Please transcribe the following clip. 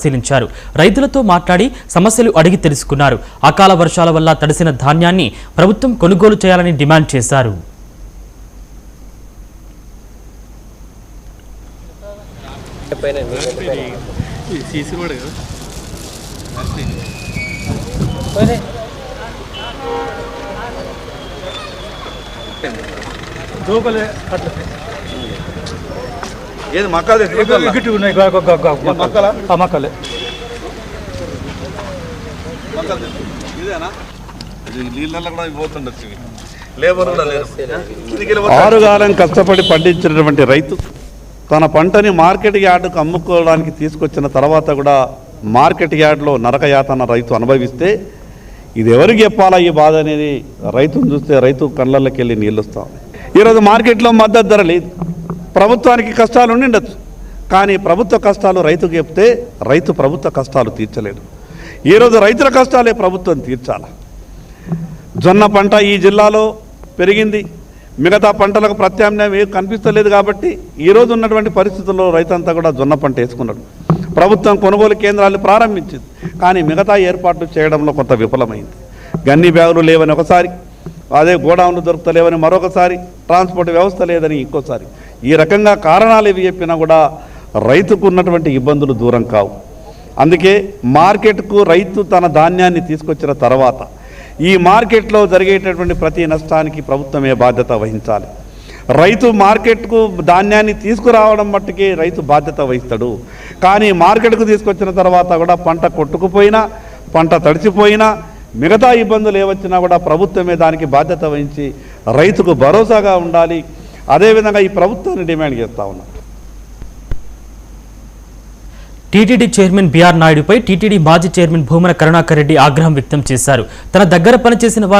పరిశీలించారు. రైతులతో మాట్లాడి సమస్యలు అడిగి తెలుసుకున్నారు. అకాల వర్షాల వల్ల తడిసిన ధాన్యాన్ని ప్రభుత్వం కొనుగోలు చేయాలని డిమాండ్ చేశారు. ఏది మక్కలే గిట్టు ఉన్నాయి మక్కలే ఇదేనా నీళ్ళల్లో కూడా పోతుండొచ్చు. లేబర్ కూడా లేరు. ఆరుగాలం కష్టపడి పండించినటువంటి రైతు తన పంటని మార్కెట్ యార్డుకు అమ్ముకోవడానికి తీసుకొచ్చిన తర్వాత కూడా మార్కెట్ యార్డులో నరకయాతన రైతు అనుభవిస్తే ఇది ఎవరికి చెప్పాలా ఈ బాధ అనేది రైతును చూస్తే రైతు కళ్ళల్లోకి వెళ్ళి నీళ్ళు వస్తాం. ఈరోజు మార్కెట్లో మద్దతు ధర లేదు. ప్రభుత్వానికి కష్టాలు ఉండిండొచ్చు, కానీ ప్రభుత్వ కష్టాలు రైతుకు చెప్తే రైతు ప్రభుత్వ కష్టాలు తీర్చలేడు. ఈరోజు రైతుల కష్టాలే ప్రభుత్వం తీర్చాలి. జొన్న పంట ఈ జిల్లాలో పెరిగింది, మిగతా పంటలకు ప్రత్యామ్నాయం ఏం కనిపిస్తలేదు. కాబట్టి ఈరోజు ఉన్నటువంటి పరిస్థితుల్లో రైతంతా కూడా జొన్న పంట వేసుకున్నాడు. ప్రభుత్వం కొనుగోలు కేంద్రాలు ప్రారంభించింది, కానీ మిగతా ఏర్పాట్లు చేయడంలో కొంత విఫలమైంది. గన్ని బ్యాగులు లేవని ఒకసారి, అదే గోడౌన్లు దొరుకుతలేవని మరొకసారి, ట్రాన్స్పోర్ట్ వ్యవస్థ లేదని ఇంకోసారి. ఈ రకంగా కారణాలు ఏవి చెప్పినా కూడా రైతుకు ఉన్నటువంటి ఇబ్బందులు దూరం కావు. అందుకే మార్కెట్కు రైతు తన ధాన్యాన్ని తీసుకొచ్చిన తర్వాత ఈ మార్కెట్లో జరిగేటటువంటి ప్రతి నష్టానికి ప్రభుత్వమే బాధ్యత వహించాలి. రైతు మార్కెట్కు ధాన్యాన్ని తీసుకురావడం మట్టుకే రైతు బాధ్యత వహిస్తాడు. కానీ మార్కెట్కు తీసుకొచ్చిన తర్వాత కూడా పంట కొట్టుకుపోయినా, పంట తడిచిపోయినా, మిగతా ఇబ్బందులు ఏవచ్చినా కూడా ప్రభుత్వమే దానికి బాధ్యత వహించి రైతుకు భరోసాగా ఉండాలి. అదేవిధంగా ఈ ప్రభుత్వాన్ని డిమాండ్ చేస్తూ ఉన్నాం. టీటీడీ చైర్మన్ బిఆర్ నాయుడుపై టీటీడీ మాజీ చైర్మన్ భూమన కరుణాకర్ రెడ్డి ఆగ్రహం వ్యక్తం చేశారు. తన దగ్గర పనిచేసిన